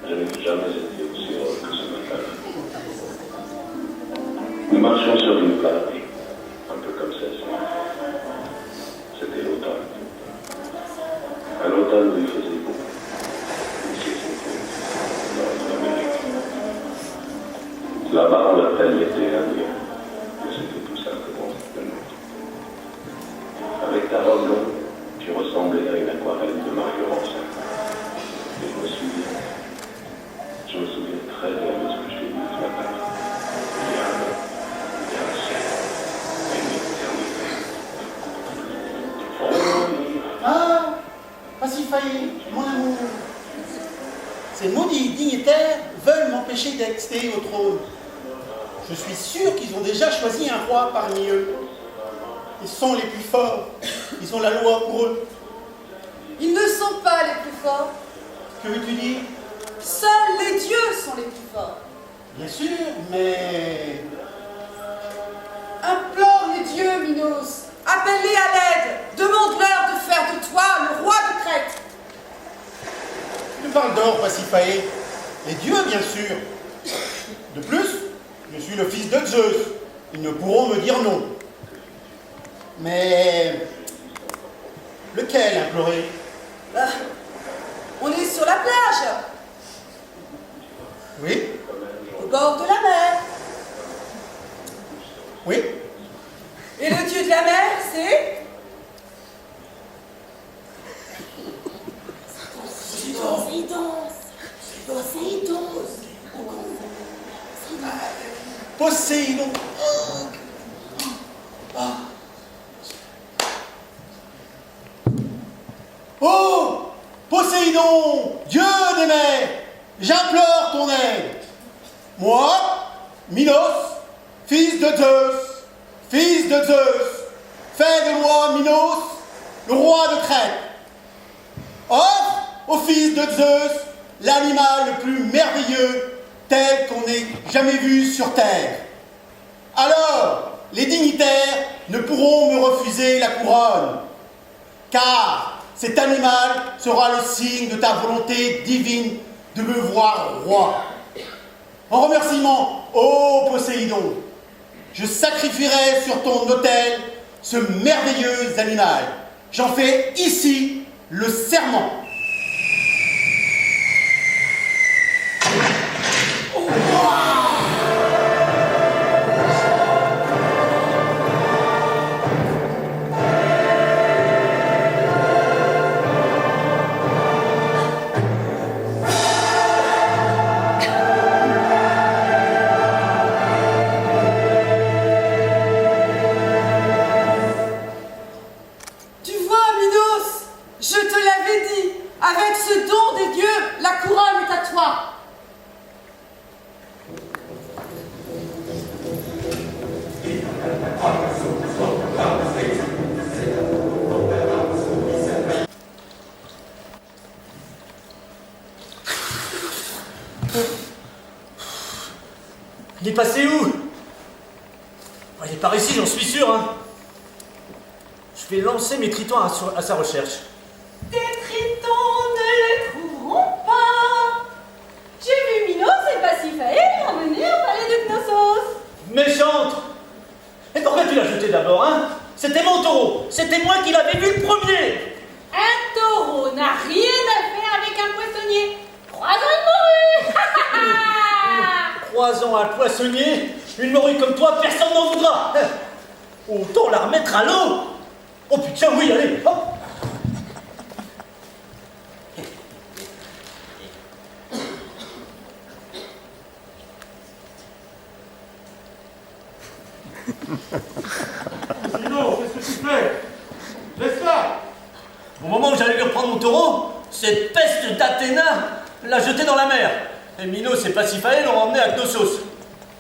Je n'ai jamais été aussi heureux que ce matin. Nous marchions sur une plage, un peu comme celle-ci. C'était l'automne. À l'automne où il faisait beau. Ici, c'était dans l'Amérique. Là-bas, on l'appelle l'été indien. Mais c'était tout simplement le nôtre. Avec ta robe longue, tu ressemblais à une aquarelle de Mario Rossin. Et je me souviens très bien de ce que je t'ai dit ce matin. Il y a un ciel, une éternité. Ah, Pasiphae, mon amour. Ces maudits dignitaires veulent m'empêcher d'accéder au trône. Je suis sûr qu'ils ont déjà choisi un roi parmi eux. Ils sont les plus forts. Ils ont la loi pour eux. Ils ne sont pas les plus forts. Que veux-tu dire? Seuls les dieux sont les plus forts. Bien sûr, mais... Implore les dieux, Minos. Appelle-les à l'aide. Demande-leur de faire de toi le roi de Crète. Tu parles d'or, Pasiphae. Les dieux, bien sûr. De plus, je suis le fils de Zeus. Ils ne pourront me dire non. Mais... lequel implorer? On est sur la plage, Oui? au bord de la mer. Oui? Et le dieu de la mer, c'est... Poséidon. Oh, Poséidon, dieu des mers, j'implore ton aide. Moi, Minos, fils de Zeus, fais de moi, Minos, le roi de Crète. Offre au fils de Zeus l'animal le plus merveilleux tel qu'on n'ait jamais vu sur terre. Alors, les dignitaires ne pourront me refuser la couronne, car cet animal sera le signe de ta volonté divine de me voir roi. En remerciement, ô Poséidon, je sacrifierai sur ton autel ce merveilleux animal. J'en fais ici le serment. Tu vois, Minos, je te l'avais dit, avec ce don des dieux, la couronne est à toi. Il est passé où? Il est par ici, j'en suis sûr, hein. Je vais lancer mes tritons à sa recherche. Tes tritons ne le trouveront pas. J'ai vu Minos et Pasiphae l'emmener au palais de Knossos. Méchante! Et pourquoi tu l'as jeté d'abord, hein? C'était mon taureau! C'était moi qui l'avais vu le premier! Un taureau n'a rien à faire avec un poissonnier. 3 ans de morue. 3 ans à poissonnier, une morue comme toi, personne n'en voudra! Autant la remettre à l'eau! Oh putain, oui, allez, hop! Sinon, qu'est-ce que tu fais? Laisse-la! Au moment où j'allais lui reprendre mon taureau, cette peste d'Athéna l'a jeté dans la mer. Et Minos et Pasiphae l'ont emmené à Knossos.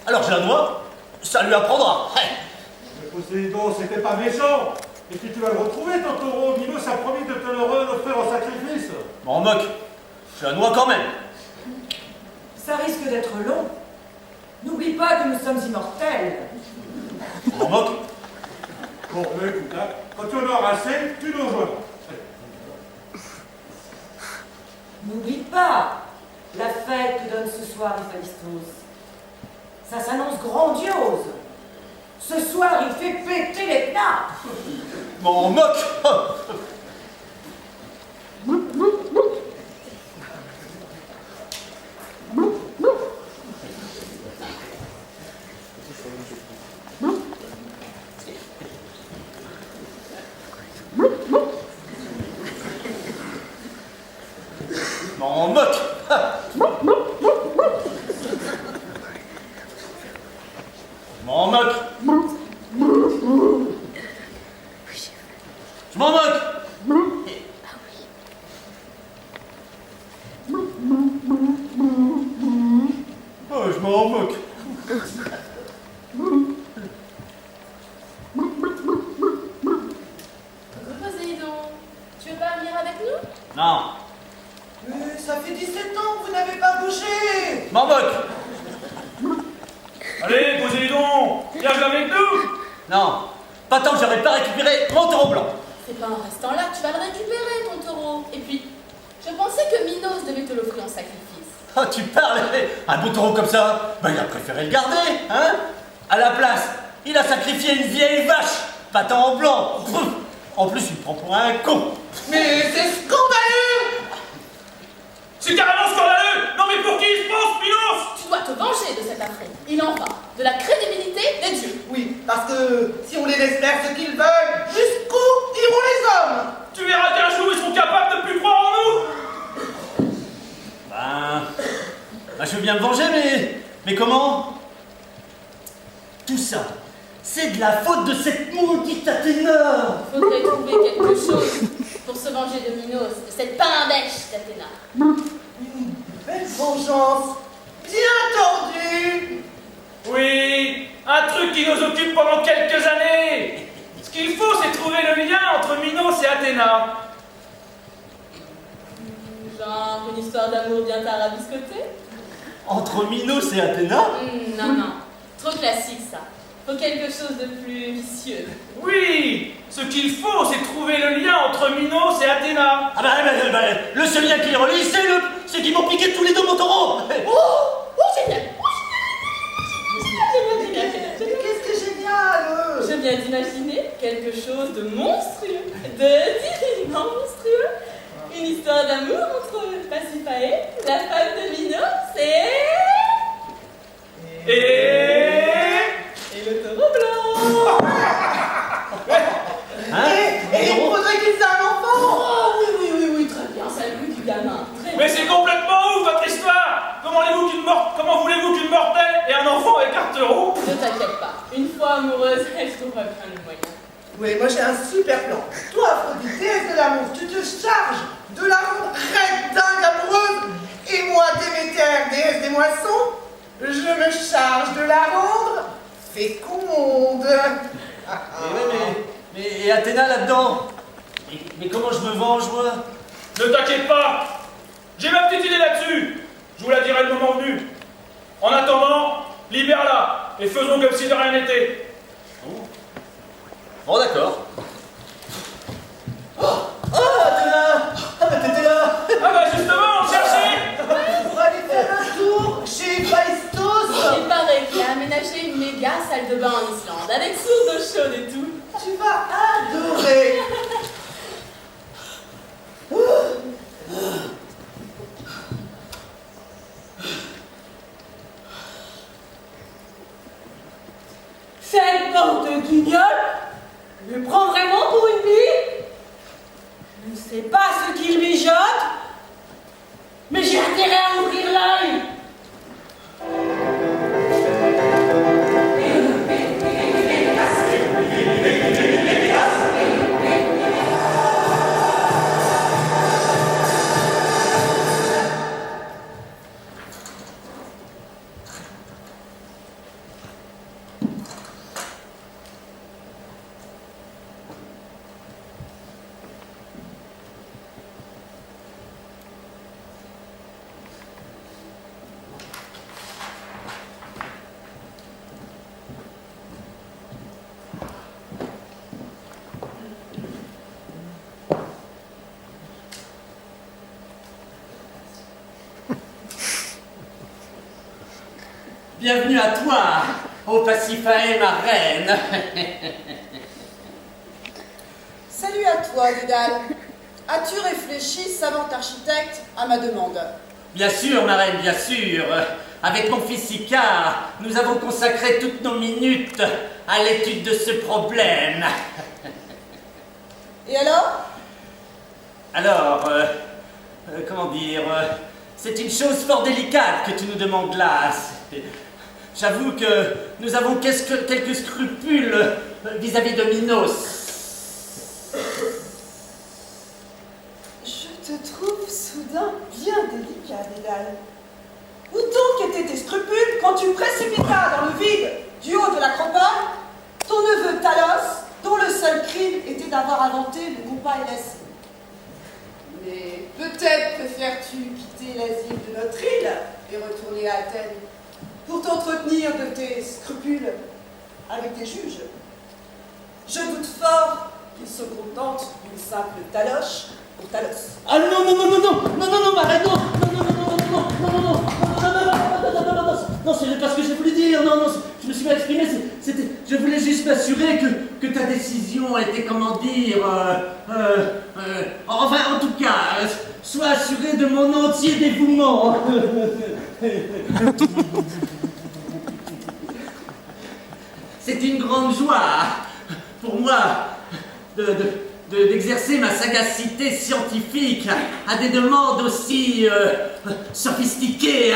Alors je la noie, ça lui apprendra. Mais Poséidon, c'était pas méchant! Et puis tu vas le retrouver, ton taureau. Minos a promis de te le refaire en sacrifice. M'en moque, je la noie quand même. Ça risque d'être long. N'oublie pas que nous sommes immortels. M'en moque. Bon, mais écoute, hein, quand tu en auras assez, tu nous rejoins. N'oublie pas, la fête que donne ce soir Héphaïstos. Ça s'annonce grandiose. Ce soir, il fait péter les pnaps. M'en moque. M'en moque. M'en moque. Je m'en moque. Oh, je m'en moque. Poséidon, tu veux pas venir avec nous? Non, Mais ça fait 17 ans que vous n'avez pas bougé. je m'en moque. Allez, Poséidon, viens jouer avec nous. Non, pas tant que j'aurais pas récupéré mon taureau blanc. C'est pas en restant là que tu vas le récupérer, ton taureau. Et puis, je pensais que Minos devait te l'offrir en sacrifice. Oh, tu parles, un beau taureau comme ça, ben il a préféré le garder, hein? À la place, il a sacrifié une vieille vache, patin en blanc. En plus, il me prend pour un con. Mais c'est scandaleux. C'est carrément scandaleux. Non mais pour qui il se pense, Minos? Tu dois te venger de cet affront. Il en va de la crédibilité des dieux. Oui, parce que si on les laisse faire ce qu'ils veulent, jusqu'où iront les hommes? Tu verras qu'un jour ils seront capables de plus croire en nous. Ben, je veux bien me venger, mais comment? Tout ça, c'est de la faute de cette maudite Athéna. Faudrait trouver quelque chose pour se venger de Minos, de cette pain-bêche d'Athéna. Une belle vengeance, bien tordue. Oui, un truc qui nous occupe pendant quelques années. Ce qu'il faut, c'est trouver le lien entre Minos et Athéna. Genre une histoire d'amour bien tarabiscotée? Entre Minos et Athéna? Non, non. Trop classique, ça. Faut quelque chose de plus vicieux. Oui, ce qu'il faut, c'est trouver le lien entre Minos et Athéna. Ah le seul lien qui les relie, c'est qu'ils m'ont piqué tous les deux mon taureau. Oh, génial! Génial. Qu'est-ce que génial. Je viens d'imaginer quelque chose de monstrueux, de divinement monstrueux. Une histoire d'amour entre Pasiphae, la femme de Minos, et le taureau blanc. Hein? Et il faudrait qu'ils aient un enfant. Oh oui, très bien, ça le goût du gamin. Très Mais bien. c'est complètement ouf votre histoire. Comment voulez-vous qu'une mortelle ait un enfant avec Arturo? Ne t'inquiète pas, une fois amoureuse, elle trouvera bien le moyen. Oui, moi j'ai un super plan. Toi, Aphrodite, déesse de l'amour, tu te charges de la rendre très dingue amoureuse. Et moi, Déméter, déesse des moissons, je me charge de la rendre féconde. Et Athéna là-dedans? Mais comment je me venge, moi? Ne t'inquiète pas. J'ai ma petite idée là-dessus. Je vous la dirai le moment venu. En attendant, libère-la et faisons comme si de rien n'était. Bon, d'accord. Oh, Athéna! Ah, bah t'étais là! Ah bah justement, on cherchait. Pour aller faire un tour chez Héphaïstos. Il paraît qu'il a aménagé une méga salle de bain en Islande, avec source d'eau chaude et tout. Tu vas adorer. Cette bande de guignols me prend vraiment pour une bille. Je ne sais pas ce qu'il mijote, mais j'ai intérêt à ouvrir l'œil. Bienvenue à toi, ô Pasiphae, ma reine. Salut à toi, Dédale. As-tu réfléchi, savant architecte, à ma demande? Bien sûr, ma reine, bien sûr. Avec mon fils Icare, nous avons consacré toutes nos minutes à l'étude de ce problème. Et alors? Alors, comment dire, c'est une chose fort délicate que tu nous demandes là. J'avoue que nous avons quelques scrupules vis-à-vis de Minos. Je te trouve soudain bien délicat, Dédale. Où donc étaient tes scrupules quand tu précipitas dans le vide du haut de l'acropole ton neveu Talos, dont le seul crime était d'avoir inventé le compas Hélès? Mais peut-être préfères-tu quitter l'asile de notre île et retourner à Athènes pour t'entretenir de tes scrupules avec tes juges. Je doute fort qu'ils se contentent d'une simple taloche pour Talos. Ah non, non, non, non, non, non, non, non, ma reine, non, non, non, non, non, non, non, non, non, non, c'est pas ce que j'ai voulu dire, non, non, je me suis mal exprimé, c'était, je voulais juste m'assurer que ta décision était, comment dire, enfin, en tout cas, sois assuré de mon entier dévouement. C'est une grande joie pour moi d'exercer ma sagacité scientifique à des demandes aussi sophistiquées.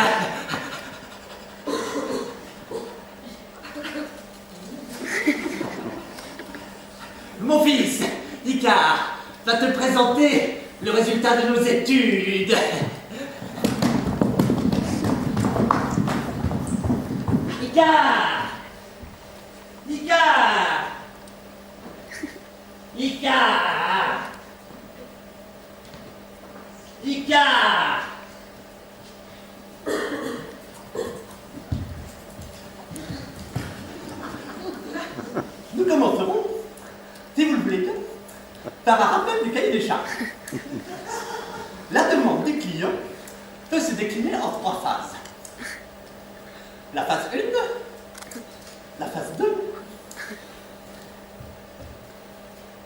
Mon fils, Icare, va te présenter le résultat de nos études. Icare! Icare! Icare! Icare! Nous commencerons, si vous le voulez bien, par un rappel du cahier des charges. La demande des clients peut se décliner en 3 phases. La phase 1, la phase 2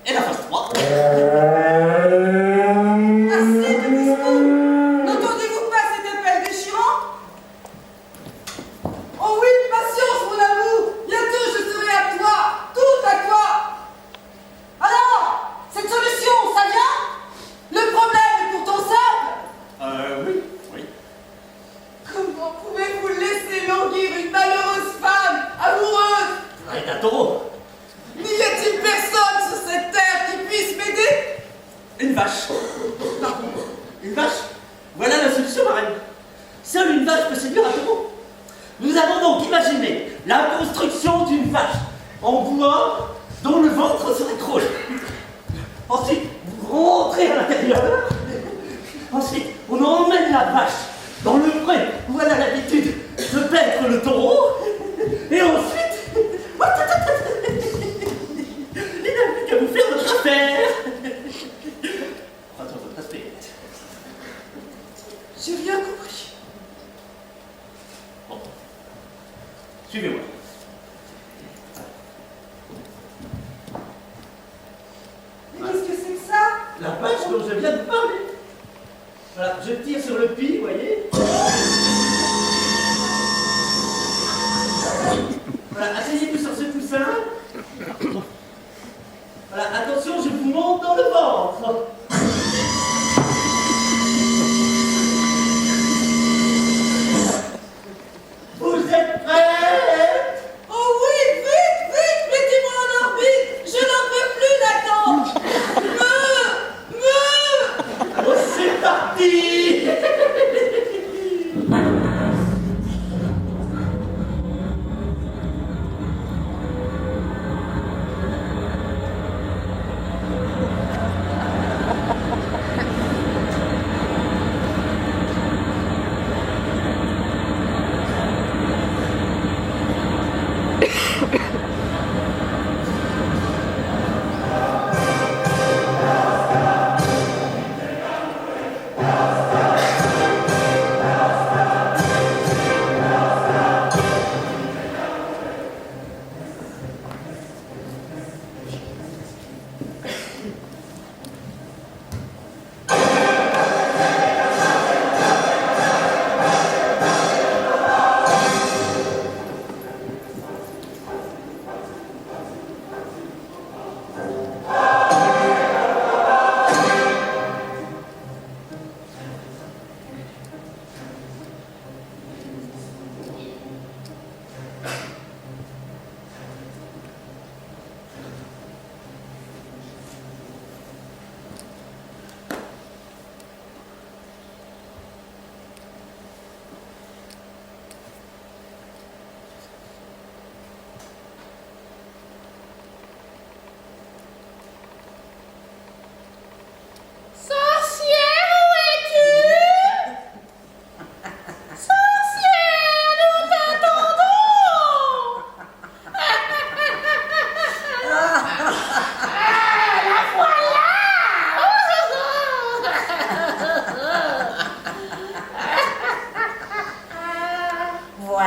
et la phase 3. Assez de discours! N'entendez-vous pas cet appel déchirant? Oh oui, patience, mon amour! Bientôt je serai à toi! Tout à toi! Alors, cette solution, ça vient? Le problème est pourtant simple! Oui, oui. Comment pouvez-vous laisser languir une malheureuse femme amoureuse? Arrête un taureau. N'y a-t-il personne sur cette terre qui puisse m'aider? Une vache. Pardon. Une vache. Voilà la solution, ma reine. Seule une vache peut séduire un taureau. Nous avons donc imaginé la construction d'une vache en bois dont le ventre serait creux. Ensuite, vous rentrez à l'intérieur. Ensuite, on emmène la vache dans le pré où elle a l'habitude de paître le taureau. Et ensuite, il n'a plus qu'à vous faire votre affaire. Enfin, sur votre aspect. J'ai rien compris. Bon. Suivez-moi. Mais qu'est-ce que c'est que ça? La vache dont je viens de parler. Voilà, je tire sur le puits, vous voyez. Voilà, asseyez-vous sur ce coussin. Voilà, attention, je vous monte dans le ventre. Vous êtes prêts?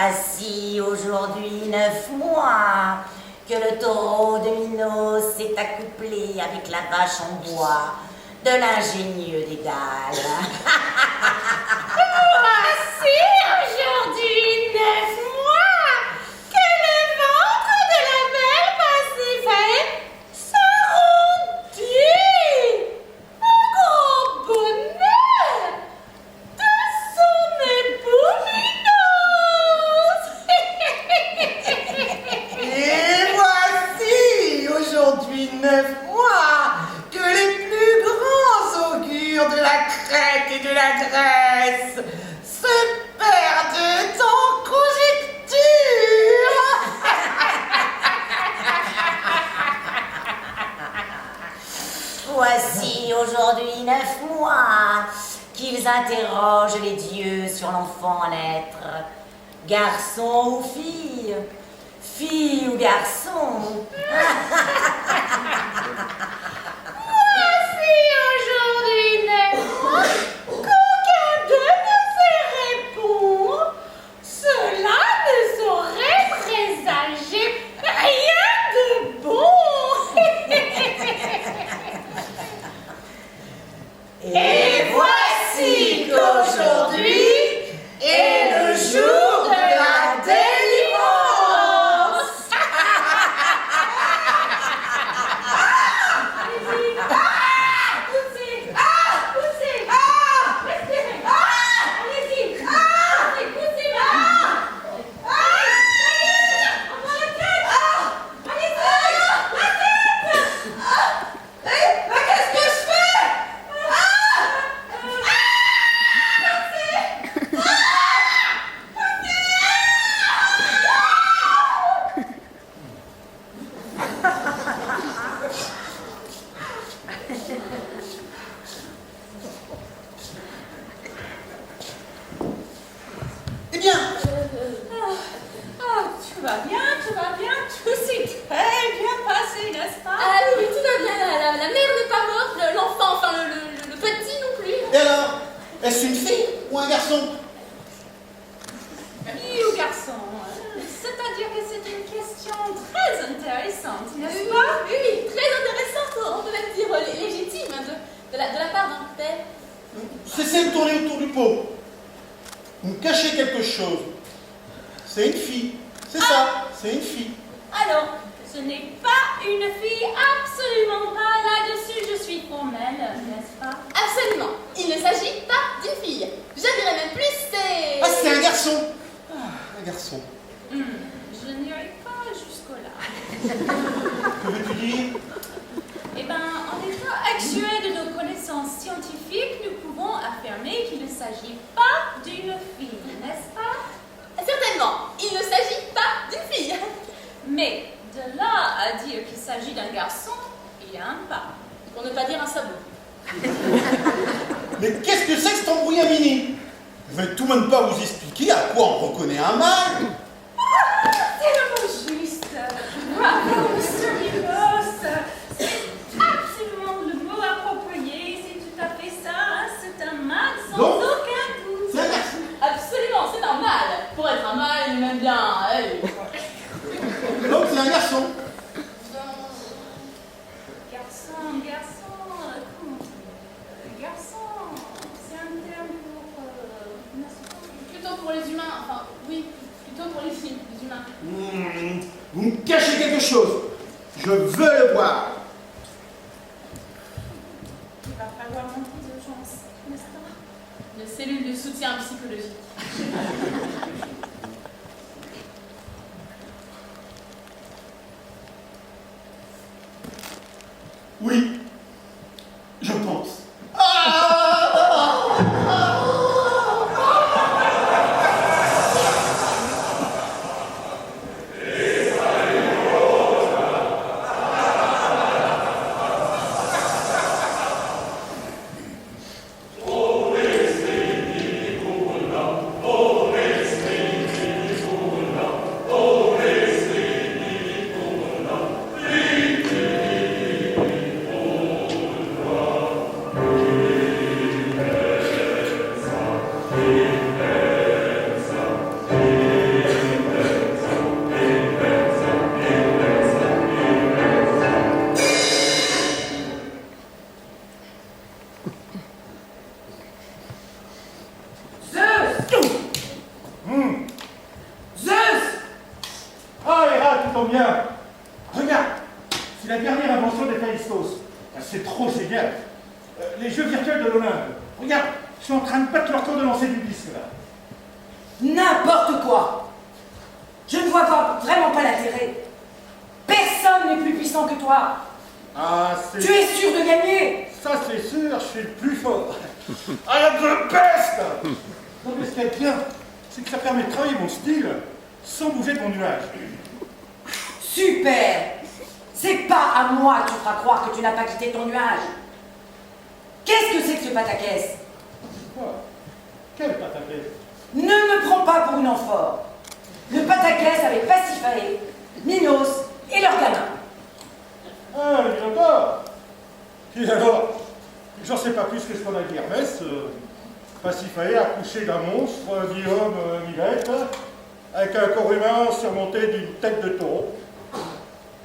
Voici aujourd'hui 9 mois que le taureau de Minos s'est accouplé avec la vache en bois de l'ingénieux Dédale. Voici aujourd'hui 9 mois que le ventre de la belle Pasiphae s'arrondit. Un grand bonheur de son époux Minos. Et voici aujourd'hui 9 mois que les plus grands augures de la Crète et de la Grèce se perdent en conjectures. Voici aujourd'hui 9 mois qu'ils interrogent les dieux sur l'enfant à naître. Garçon ou fille? Fille ou garçon? Voici aujourd'hui 9 mois qu'aucun d'eux ne sait répondre. Cela ne saurait présager rien de bon. Et voici qu'aujourd'hui est le jour de la délivrance. Eh bien, Tout va bien, tout s'est très bien passé, n'est-ce pas? Ah oui, tout va bien, la mère n'est pas morte, l'enfant, enfin le petit non plus. et alors, est-ce une fille ou un garçon? Fille ou garçon? C'est-à-dire que c'est une question très intéressante, n'est-ce pas? Oui, très intéressante, on peut même dire légitime de la part d'un père. Cessez de tourner autour du pot. Vous me cachez quelque chose. C'est une fille. C'est ça, c'est une fille. Alors, ce n'est pas une fille, absolument pas. Là-dessus, je suis formelle, n'est-ce pas? Absolument, il ne s'agit pas d'une fille. Je dirais même plus, c'est... Ah, c'est un garçon. Ah, un garçon. Je n'irai pas jusque-là. Que veux-tu dire? Eh bien, en l'état actuel de nos connaissances scientifiques, nous pouvons affirmer qu'il ne s'agit pas d'une fille, n'est-ce pas? Certainement, il ne s'agit pas d'une fille. Mais de là à dire qu'il s'agit d'un garçon, il y a un pas. Pour ne pas dire un sabot. Mais qu'est-ce que c'est que cet embrouillamini? Je vais tout de même pas vous expliquer à quoi on reconnaît un mâle. C'est le mot juste. Bravo, Mr. Minos. C'est absolument le mot approprié. C'est tout à fait ça. Hein? C'est un mâle sans Donc, aucun doute. C'est un garçon. Absolument, c'est un mâle. Pour être un mâle, il m'aime bien. Donc c'est un garçon. Garçon, garçon, c'est un terme pour, n'est-ce pas? Plutôt pour les humains, enfin, oui, plutôt pour les humains. Vous me cachez quelque chose. Je veux le voir. Il va falloir monter d'urgence, n'est-ce pas? Une cellule de soutien psychologique. Oui, je pense. tombe bien. Regarde, c'est la dernière invention des Callistos. C'est trop génial. Les jeux virtuels de l'Olympe. Regarde, ils sont en train de battre leur tour de lancer du disque, là. N'importe quoi. Je ne vois vraiment pas l'intérêt. Personne n'est plus puissant que toi. Ah, c'est... Tu es sûr de gagner. Ça, c'est sûr, je suis le plus fort. I am the best. Non, mais ce qu'il y a de bien, c'est que ça permet de travailler mon style sans bouger de mon nuage. Super. C'est pas à moi que tu feras croire que tu n'as pas quitté ton nuage. Qu'est-ce que c'est que ce pataquès? Quoi? Quel pataquès? Ne me prends pas pour une amphore. Le pataquès avec Pasiphae, Minos et leur gamin. Ah, le Minotaure. Et alors, j'en sais pas plus que ce qu'on a dit Hermès. Pasiphae a accouché d'un monstre, dit homme mi-bête, avec un corps humain surmonté d'une tête de taureau.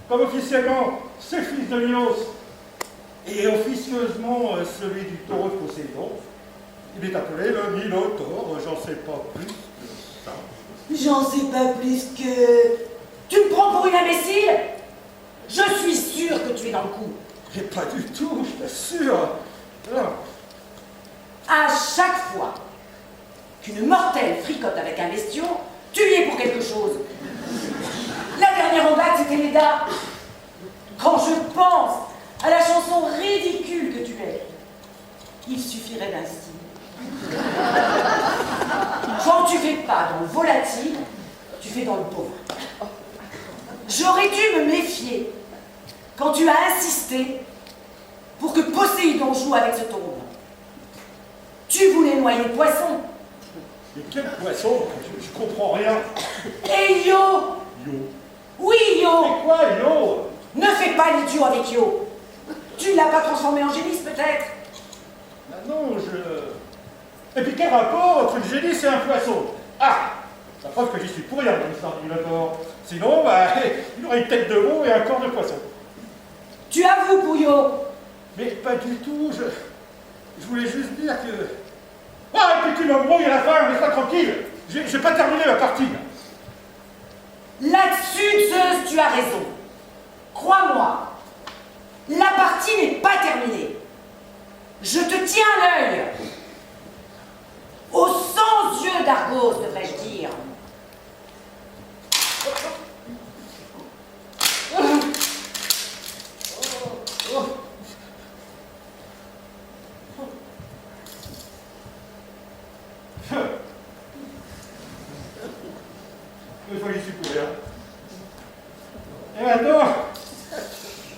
Comme officiellement, c'est le fils de Minos, et officieusement celui du taureau de Poséidon, il est appelé le Minotaure, j'en sais pas plus que ça. J'en sais pas plus que... Tu me prends pour une imbécile? Je suis sûre que tu es dans le coup. Et pas du tout, je t'assure. Non. À chaque fois qu'une mortelle fricote avec un bestion, tu y es pour quelque chose. La dernière en date, c'était Leda. Quand je pense à la chanson ridicule que tu es, il suffirait d'un signe. Quand tu fais pas dans le volatile, tu fais dans le pauvre. J'aurais dû me méfier quand tu as insisté pour que Poséidon joue avec ce taureau. Tu voulais noyer le poisson. Mais quel poisson? Je comprends rien. Et Yo! Yo. Oui, Yo! C'est quoi, Yo? Ne fais pas l'idiot avec Yo. Tu ne l'as pas transformé en génisse, peut-être? Ah non, je... Et puis quel rapport entre le génisse et un poisson? Ah! La preuve que j'y suis pour rien dans l'histoire du Minotaure. Sinon, bah, il aurait une tête de veau et un corps de poisson. Tu avoues, Pouillot? Mais pas du tout, je voulais juste dire que... Ah, et puis tu m'embrouilles à la fin, laisse-moi tranquille. J'ai pas terminé ma partie. Là-dessus, Zeus, tu as raison. Crois-moi, la partie n'est pas terminée. Je te tiens à l'œil. Aux 100 yeux d'Argos, devrais-je dire. Mais je j'y suis pour rien. Et maintenant,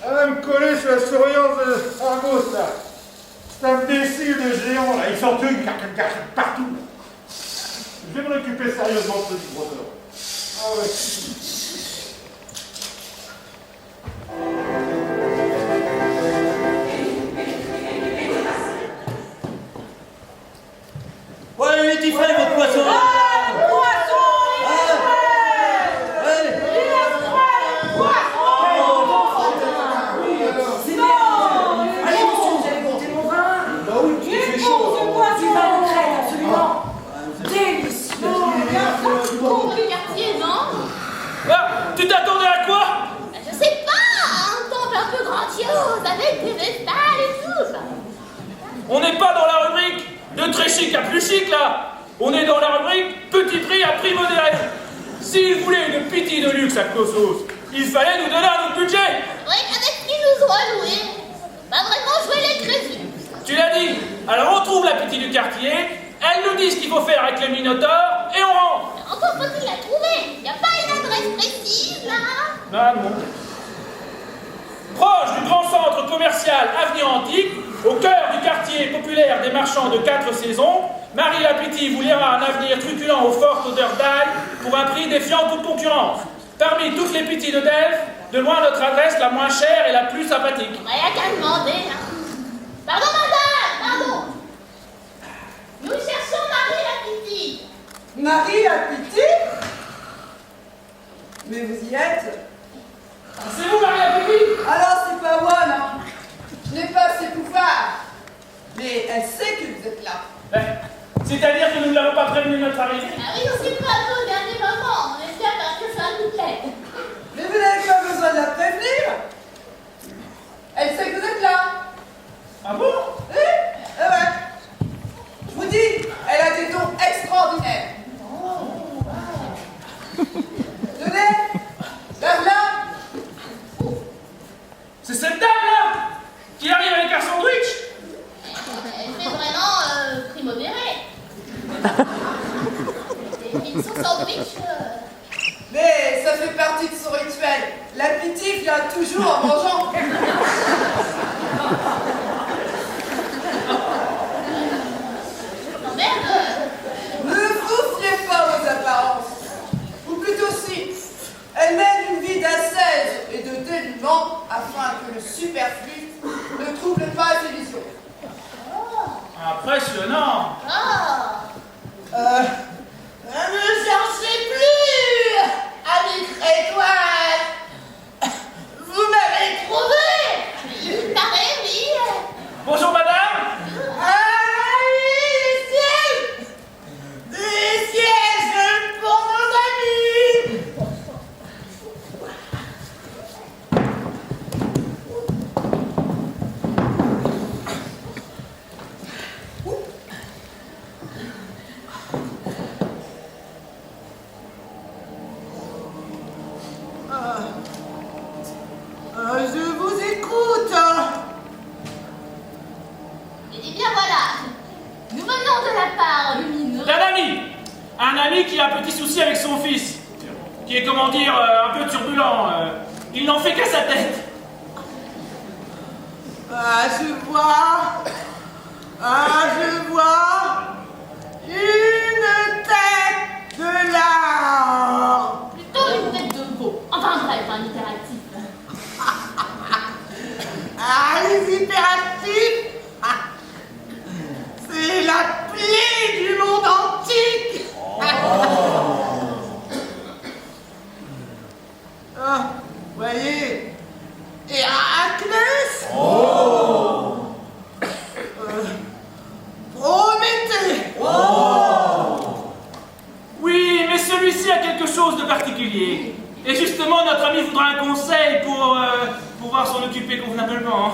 elle va me coller sur la surveillance de Argos, là. C'est un imbécile de géant, là. Il s'en tue, il garde partout. Je vais m'en occuper sérieusement de ce petit brosseur. Ah ouais. Ouais, les diffrères, votre poisson! Tu t'attendais à quoi? Je sais pas, un temple un peu grandiose avec des vestales et tout ça. On n'est pas dans la rubrique de très chic à plus chic là. On est dans la rubrique petit prix à prix modéré. S'il voulait une pitié de luxe à Knossos, il fallait nous donner un autre budget. Oui, avec qui nous ont alloué. Pas vraiment jouer les crédits. Tu l'as dit. Alors on trouve la pitié du quartier, elle nous dit ce qu'il faut faire avec le Minotaure et on rentre. Encore faut-il la trouver. Y a pas une adresse précise là? Ah non. Proche du grand centre commercial Avenue Antique, au cœur du quartier populaire des marchands de 4 saisons, Marie Lapiti vous liera un avenir truculent aux fortes odeurs d'ail pour un prix défiant toute concurrence. Parmi toutes les pities de Delphes, de loin notre adresse la moins chère et la plus sympathique. Bah y'a qu'à demander là. Pardon madame, pardon. Nous cherchons Marie Lapiti. Marie Lapiti? Mais vous y êtes? C'est vous Marie Lapiti? Alors c'est pas moi, non. Je n'ai pas ses pouvoirs. Mais elle sait que vous êtes là. C'est-à-dire que nous ne l'avons pas prévenu de notre arrivée. Ah oui, on s'est pas au dernier moment. On espère que ça nous plaît. Mais vous n'avez son sandwich. Mais ça fait partie de son rituel. L'appétit vient toujours en mangeant. Quand même. Ne vous fiez pas aux apparences. Ou plutôt si. Elle mène une vie d'ascèse et de dénuement afin que le superflu ne trouble pas ses visions. Impressionnant. Ne me cherchez plus, ami Crétoise. Vous m'avez trouvé. Il paraît, oui. Bonjour madame. Ah oui, des sièges pour nos amis. Je vous écoute. Eh bien voilà. Nous venons de la part lumineux. Un ami qui a un petit souci avec son fils. Qui est, comment dire, un peu turbulent. Il n'en fait qu'à sa tête. Je vois. Je vois. Une tête de l'art. Plutôt une tête de veau. Enfin bref, un hyperactif. Les hyperactifs. C'est la plaie du monde antique. Voyez, Héraclès. Prométhée. Oui, mais celui-ci a quelque chose de particulier. Et justement, notre ami voudra un conseil pour pouvoir s'en occuper convenablement.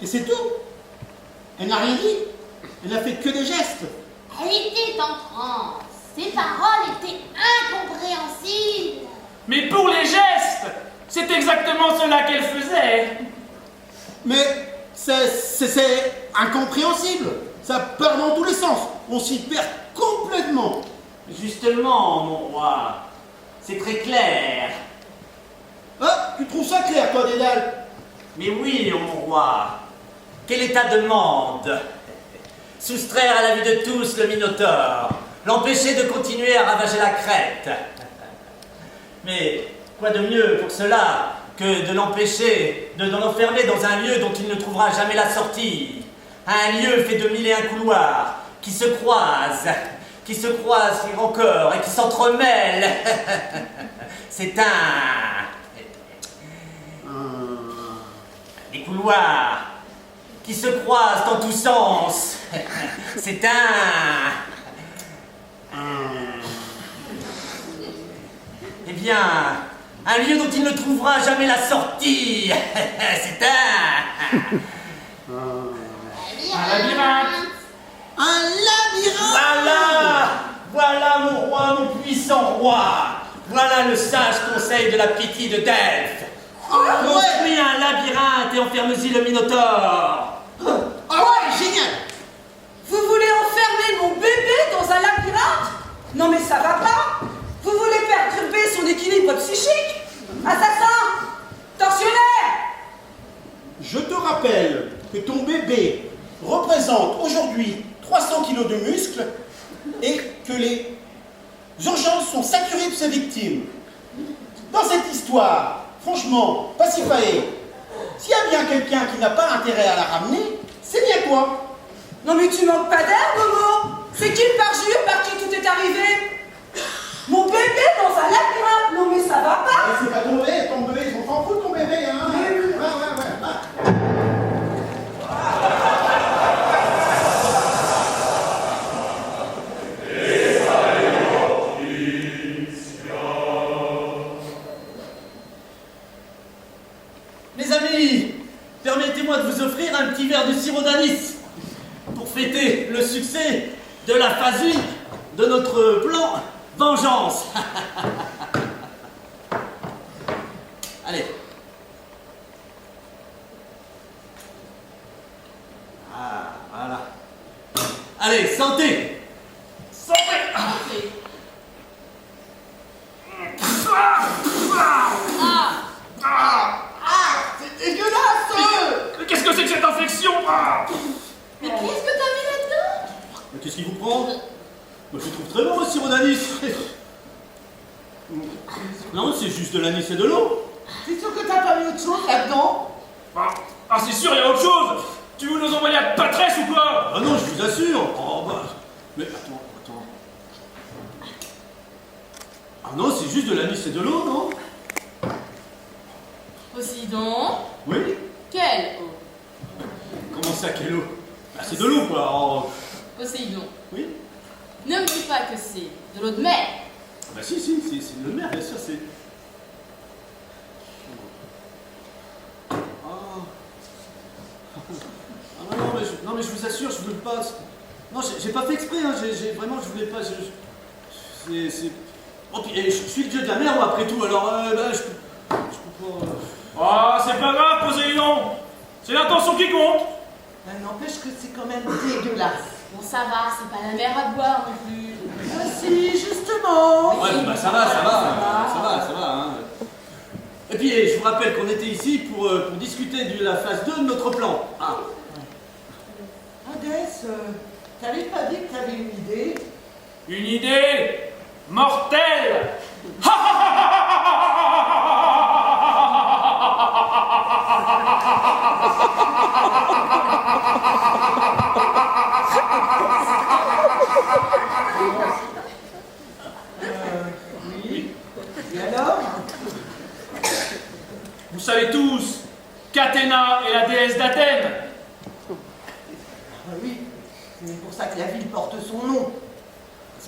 Et c'est tout. Elle n'a rien dit. Elle n'a fait que des gestes. Elle était en transe. Ses paroles étaient incompréhensibles. Mais pour les gestes, c'est exactement cela qu'elle faisait. Mais c'est incompréhensible. Ça part dans tous les sens. On s'y perd complètement. Justement, mon roi, c'est très clair. Ah, tu trouves ça clair, toi, Dédale? Mais oui, mon roi. Quel état demande? Soustraire à la vue de tous le Minotaure, l'empêcher de continuer à ravager la Crète. Mais quoi de mieux pour cela que de l'empêcher de l'enfermer dans un lieu dont il ne trouvera jamais la sortie? Un lieu fait de 1001 couloirs qui se croisent encore et qui s'entremêlent. C'est des couloirs qui se croisent en tous sens. C'est eh bien, un lieu dont il ne trouvera jamais la sortie. C'est Un labyrinthe. Un labyrinthe. Voilà mon roi, mon puissant roi. Voilà le sage conseil de la Pythie de Delphes. Construis un labyrinthe et enferme-y le Minotaure. Ah ouais, génial. Vous voulez enfermer mon bébé dans un labyrinthe? Non mais ça va pas. Vous voulez perturber son équilibre psychique? Assassin! Tortionnaire! Je te rappelle que ton bébé représente aujourd'hui 300 kilos de muscles et que les urgences sont saturées de ses victimes. Dans cette histoire, franchement, Pasiphae, s'il y a bien quelqu'un qui n'a pas intérêt à la ramener, c'est bien toi. Non mais tu manques pas d'air, Momo. C'est qui le parjure par qui tout est arrivé? Mon bébé dans un labyrinthe. Non mais ça va pas. C'est pas ton bébé, ils s'en foutent ton bébé, hein. Ouais. Mes amis, permettez-moi de vous offrir un petit verre de sirop d'anis pour fêter le succès de la phase 1 de notre plan Vengeance. Allez. Ah, voilà. Allez, santé. Santé. C'est dégueulasse! Mais qu'est-ce que c'est que cette infection? Mais qu'est-ce que t'as mis là-dedans? Mais qu'est-ce qui vous prend? Moi, je le trouve très bon, le sirop d'anis. Non, c'est juste de l'anis et de l'eau. T'es sûr que t'as pas mis autre chose là-dedans? Ah, c'est sûr, il y a autre chose. Tu veux nous envoyer à Patresse ou quoi? Ah non, je vous assure. Oh, bah... Mais attends. Ah non, c'est juste de l'anis et de l'eau, non? Poséidon. Oui? Quelle eau? Comment ça, quelle eau? Bah, c'est de l'eau, quoi. Oh. Poséidon. Oui? Ne me dis pas que c'est de l'eau de mer. Bah si, c'est de l'eau de mer, bien sûr, c'est... Non, mais je vous assure, je veux pas... Non, j'ai pas fait exprès, hein, vraiment, je voulais pas... C'est... Oh, puis, je suis le dieu de la mer, moi, après tout, alors, je peux pas... Ah, c'est pas grave, Poséidon. C'est l'intention qui compte. Mais n'empêche que c'est quand même dégueulasse. Bon, ça va, c'est pas la mer à boire non plus. Ah si, justement. Ouais, bah ça va, hein. Et puis, je vous rappelle qu'on était ici pour discuter de la phase 2 de notre plan. Ah. Hadès, t'avais pas dit que t'avais une idée? Une idée mortelle. Oui. Et alors? Vous savez tous qu'Athéna est la déesse d'Athènes. Ah oui, c'est pour ça que la ville porte son nom.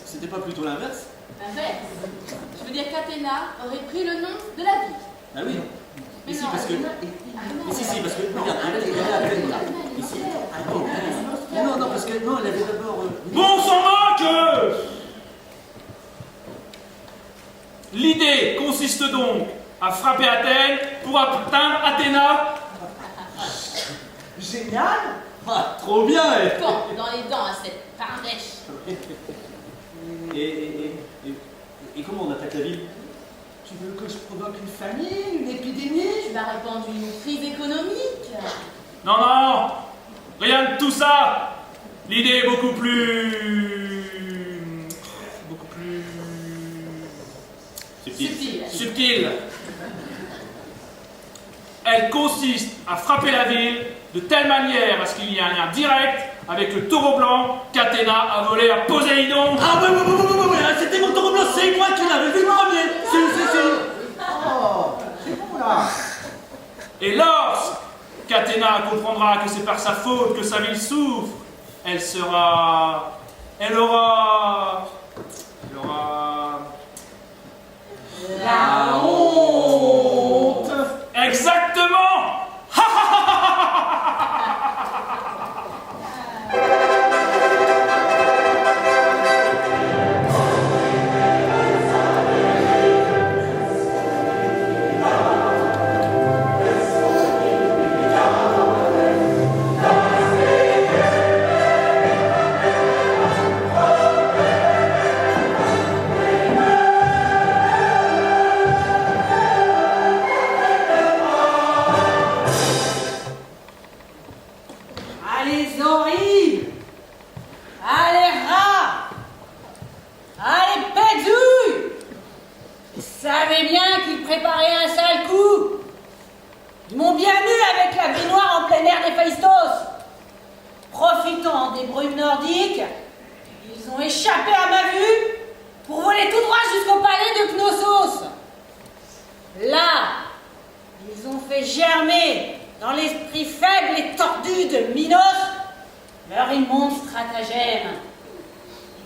C'était pas plutôt l'inverse? L'inverse. Je veux dire qu'Athéna aurait pris le nom de la ville. Ah oui. Mais Ici, non, parce que... Athéna- Mais si, parce que... Regarde, il y avait Athènes, là. Ici. Non, parce que... Non, elle avait d'abord... Bon sang moque. L'idée consiste donc à frapper Athènes pour atteindre Athéna. Génial! Ah, trop bien, Bon, dans les dents à cette pardèche. Et comment on attaque la ville? Tu veux que je provoque une famine, une épidémie? Tu vas répandre une crise économique. Non, rien de tout ça. L'idée est beaucoup plus subtile. Elle consiste à frapper la ville de telle manière à ce qu'il y ait un lien direct avec le taureau blanc qu'Athéna a volé à Poséidon. Ah ouais, c'était mon taureau blanc, c'est moi qui l'avais vu le premier. Oh, c'est bon là! Et lorsqu'Athéna comprendra que c'est par sa faute que sa ville souffre, elle aura La honte! exactement. Allez, pézouille! Vous savez bien qu'ils préparaient un sale coup. Ils m'ont bien eu avec la baignoire en plein air d'Héphaïstos. Profitant des brumes nordiques, ils ont échappé à ma vue pour voler tout droit jusqu'au palais de Knossos. Là, ils ont fait germer dans l'esprit faible et tordu de Minos leur immonde stratagème.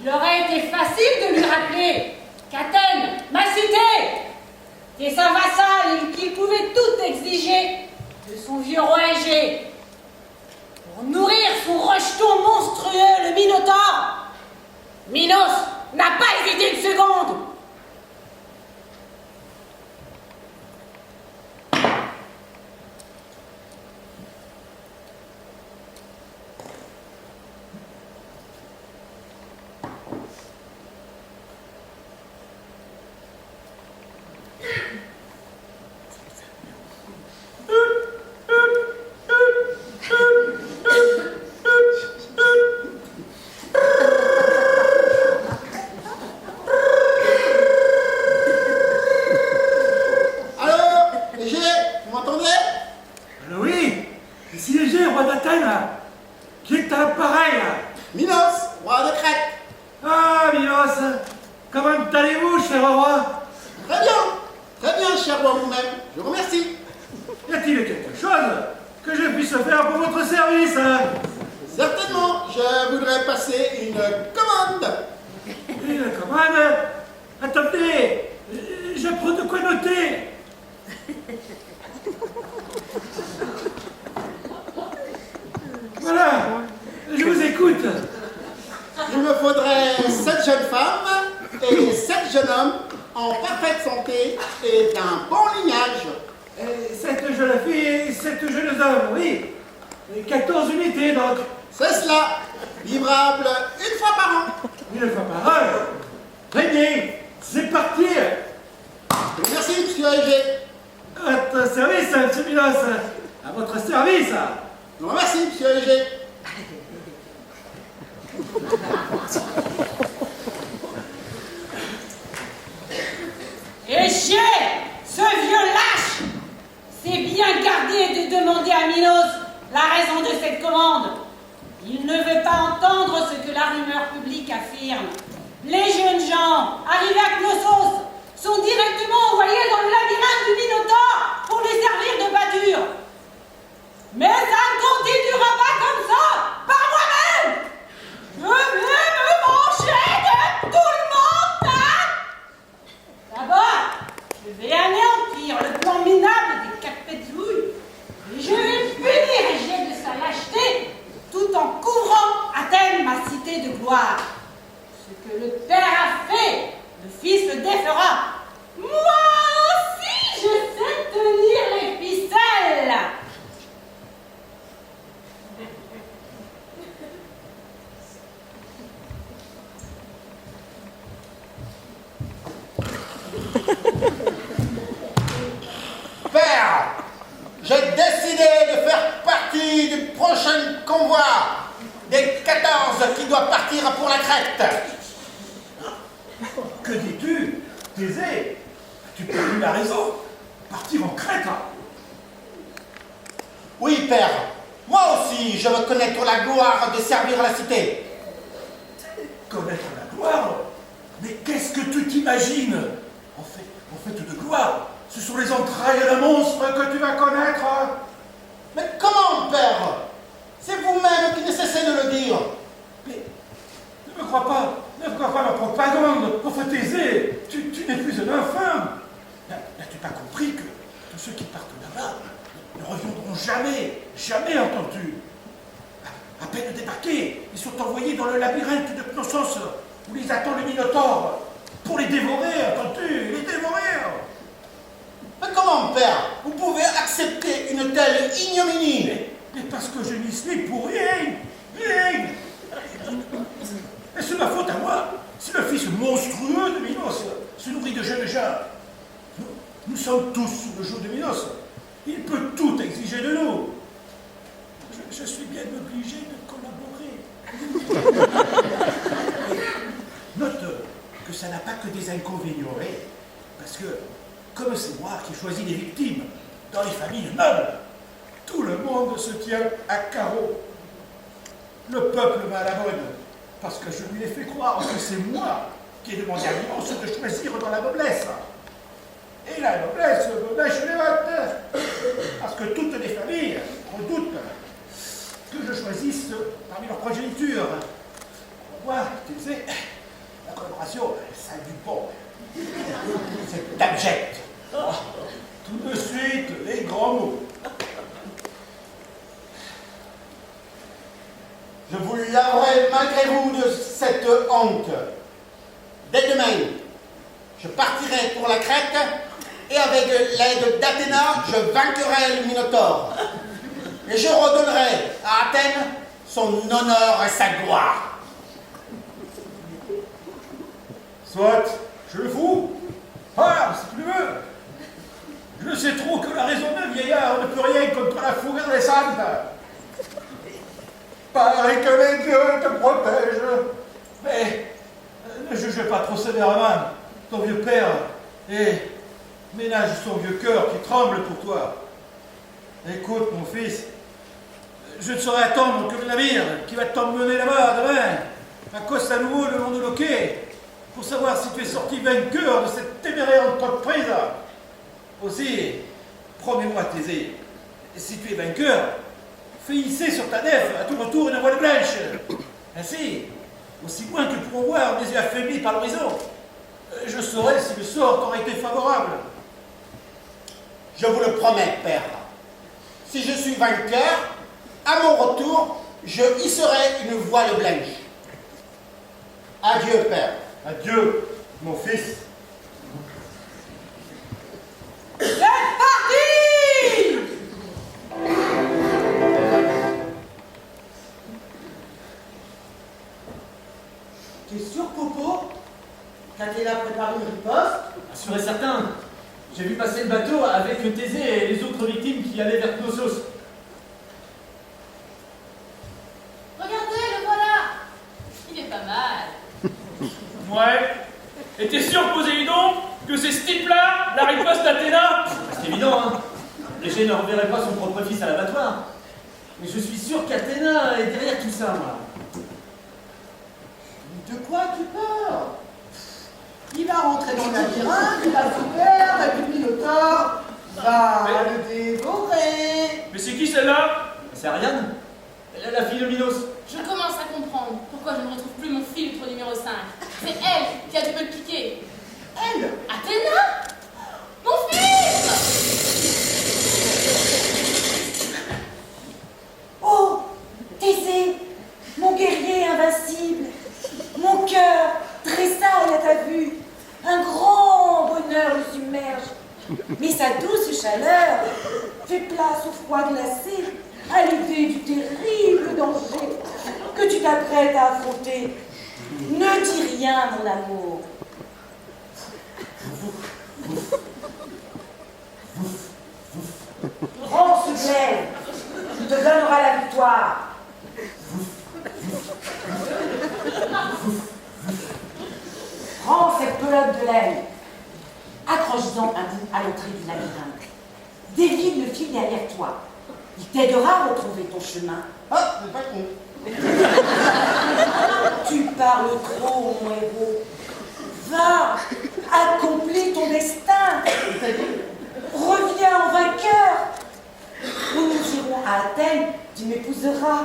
Il aurait été facile de lui rappeler qu'Athènes, ma cité, était sa vassale et qu'il pouvait tout exiger de son vieux roi Égée. Pour nourrir son rejeton monstrueux, le Minotaure, Minos n'a pas hésité une seconde. Note que ça n'a pas que des inconvénients, hein, parce que, comme c'est moi qui choisis les victimes dans les familles nobles, tout le monde se tient à carreau. Le peuple va à la mode, parce que je lui ai fait croire que c'est moi qui ai demandé à Minos de choisir dans la noblesse. Et la noblesse me lèche les votes, parce que toutes les familles redoutent que je choisisse parmi leur progéniture. Moi, tu sais, la collaboration, ça a du bon. C'est abject. Tout de suite, les grands mots. Je vous laverai malgré vous de cette honte. Dès demain, je partirai pour la Crète et avec l'aide d'Athéna, je vaincrai le Minotaure. Et je redonnerai à Athènes son honneur et sa gloire. Soit, je le fous. Ah, si tu le veux. Je sais trop que la raison d'un vieillard ne peut rien contre la fougue adolescente. Pareil que les dieux te protègent. Mais ne juge pas trop sévèrement ton vieux père et ménage son vieux cœur qui tremble pour toi. Écoute, mon fils, je ne saurais attendre que le navire qui va t'emmener là-bas demain accoste à nouveau le long de l'Oquet pour savoir si tu es sorti vainqueur de cette téméraire entreprise. Aussi, promets-moi, Thésée, si tu es vainqueur, fais hisser sur ta nef à tout retour une voile blanche. Ainsi, aussi loin que pour voir des yeux affaiblis par l'horizon, je saurai si le sort t'aurait été favorable. Je vous le promets, père. Si je suis vainqueur, à mon retour, je hisserai une voile blanche. Adieu, père. Adieu, mon fils. C'est parti! T'es sûr, Popo, qu'Athéna prépare une riposte? Sûr et certain. J'ai vu passer le bateau avec Thésée et les autres victimes qui allaient vers Knossos. Regardez, le voilà. Il est pas mal. Ouais. Et t'es sûr, Poséidon, que c'est ce type-là, la riposte d'Athéna? C'est évident, hein. Léger ne reverrait pas son propre fils à l'abattoir. Mais je suis sûr qu'Athéna est derrière tout ça, moi. De quoi tu parles? Il va rentrer dans le labyrinthe, il va se perdre, et puis le Minotaure va le dévorer. Mais c'est qui celle-là? C'est Ariane, la fille de Minos. Je commence à comprendre pourquoi je ne retrouve plus mon filtre numéro 5. C'est elle qui a dû me le piquer. Elle? Athéna? Mon fils! Oh, Thésée, mon guerrier invincible, mon cœur tressaille à ta vue, un grand bonheur le submerge, mais sa douce chaleur fait place au froid glacé, à l'idée du terrible danger que tu t'apprêtes à affronter. Ne dis rien, mon amour. Prends ce glaive, tu te donneras la victoire. Prends cette pelote de laine, accroche-en un bout à l'entrée du labyrinthe. Dévie le fil derrière toi. Il t'aidera à retrouver ton chemin. Ah, c'est pas con. Tu parles trop, mon héros. Va, accomplis ton destin. Reviens en vainqueur. Nous nous irons à Athènes, tu m'épouseras.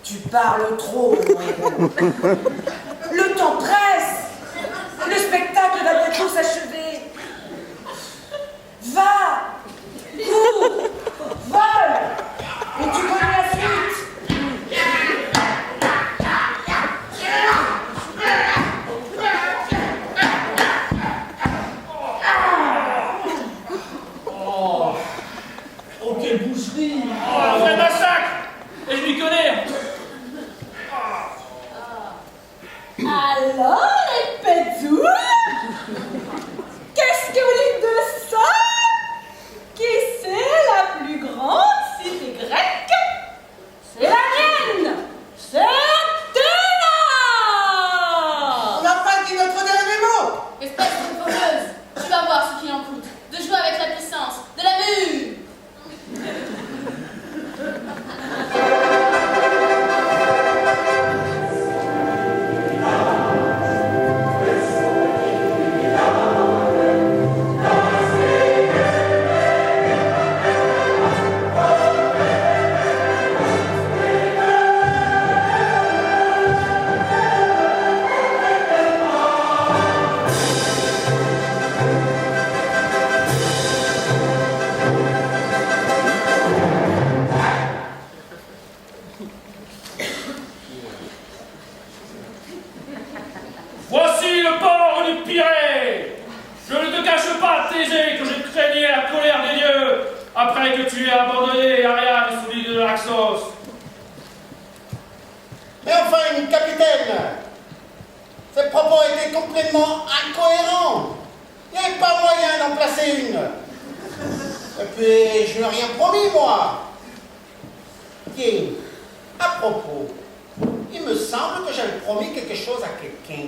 Tu parles trop, mon héros. Le temps presse. Le spectacle va bientôt s'achever. Va, cours, vole, et tu connais la suite. Oh, quelle boucherie! Oh, un vrai massacre! Et je m'y connais! Alors, les pétoules, qu'est-ce que vous dites de ça? Qui c'est la plus grande cité grecque? C'est la mienne! C'est Athéna! stratégie que je craignais la colère des dieux après que tu aies abandonné Ariane sous l'île de Naxos. Mais enfin, capitaine, ces propos étaient complètement incohérents. Il n'y avait pas moyen d'en placer une. Et puis, je n'ai rien promis, moi. Tiens, à propos, il me semble que j'avais promis quelque chose à quelqu'un.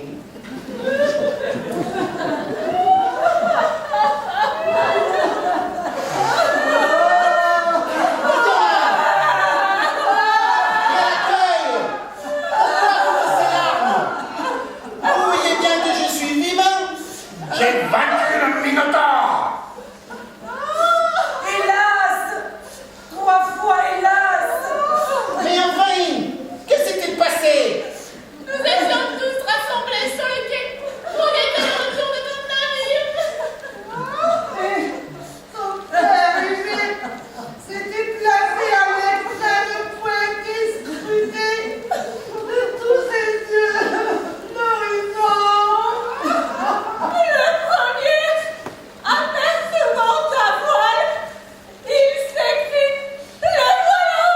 J'ai vaincu le Minotaure! Hélas! 3 fois hélas! Mais enfin, qu'est-ce qui s'est passé? Nous étions tous rassemblés sur le quai pour guetter le retour de ton navire. Et son père, Égypte, s'était placé à l'extrême pointe scrutée de tous ses yeux nourrissants. Le premier, apercevant ta voile, il s'écrie « Le voilà !»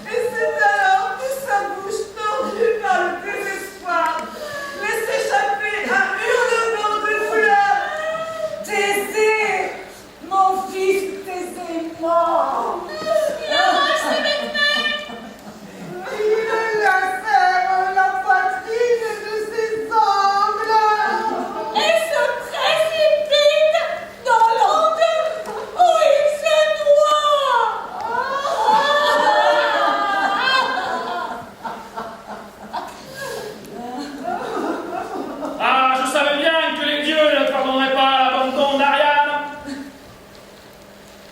Et c'est alors que sa bouche tordue par le désespoir laisse échapper un hurlement de douleur. Thésée, mon fils Thésée mort. Il la serre la poitrine de ses ongles. et se précipite dans l'onde où il se noie. Ah, je savais bien que les dieux ne pardonneraient pas l'abandon d'Ariane.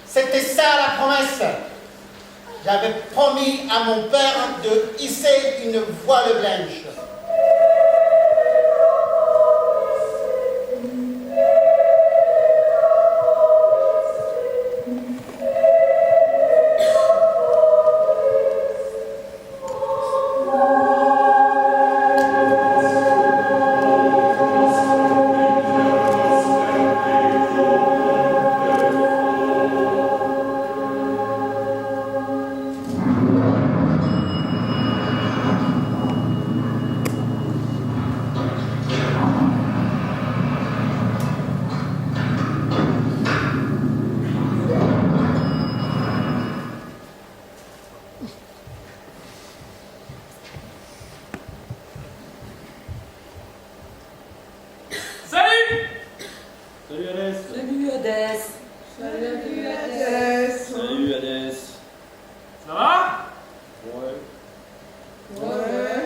C'était ça la promesse. J'avais promis à mon père de hisser une voile blanche. Salut! Salut Hadès. Salut Hadès. Salut Hadès. Salut Hadès. Ça va? Ouais. Ouais.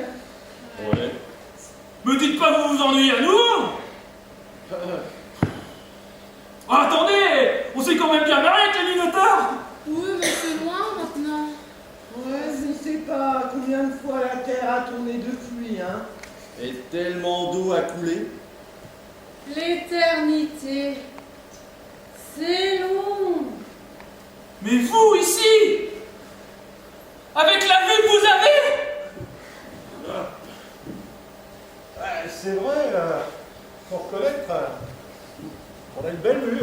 Ouais. Me dites pas que vous vous ennuyez à nous? Ah, attendez! On s'est quand même bien marré avec les Minotaures! Oui, mais c'est loin maintenant. Ouais, je sais pas combien de fois la terre a tourné depuis, hein. Et tellement d'eau à couler. L'éternité. C'est long. Mais vous, ici, avec la vue que vous avez, Ouais, c'est vrai, faut reconnaître, on a une belle vue.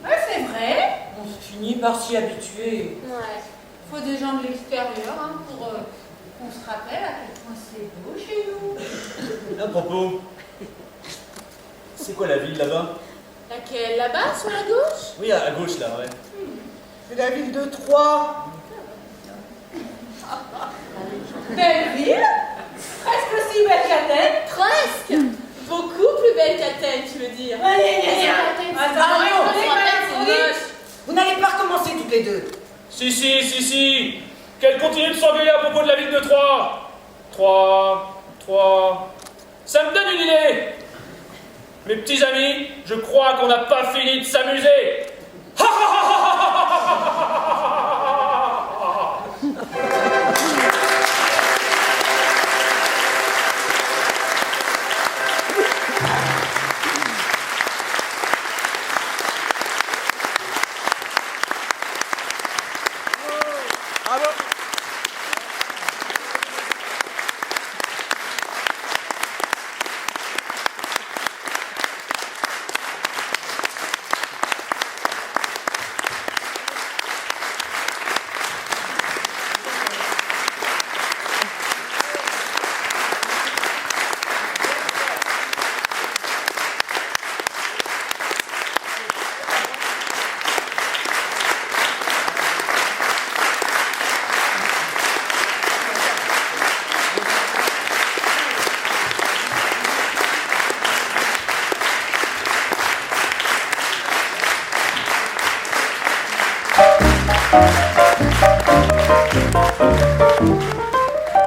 Ouais, c'est vrai, on finit par s'y habituer. Ouais. Faut des gens de l'extérieur hein, pour qu'on se rappelle à quel point c'est beau chez nous. À propos, c'est quoi la ville là-bas? Laquelle? Là-bas, sur la gauche? Oui, à gauche là, ouais. C'est la ville de Troyes. Belle ville, presque aussi belle qu'Athènes. Presque. Beaucoup plus belle qu'Athènes, tu veux dire. Attends, c'est moche. Vous n'allez pas recommencer toutes les deux. Si, qu'elle continue de s'engueuler à propos de la ville de Troyes. Troyes. Ça me donne une idée. Mes petits amis, je crois qu'on n'a pas fini de s'amuser.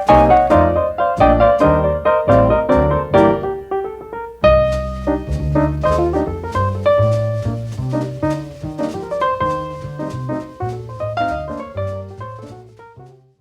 Marie.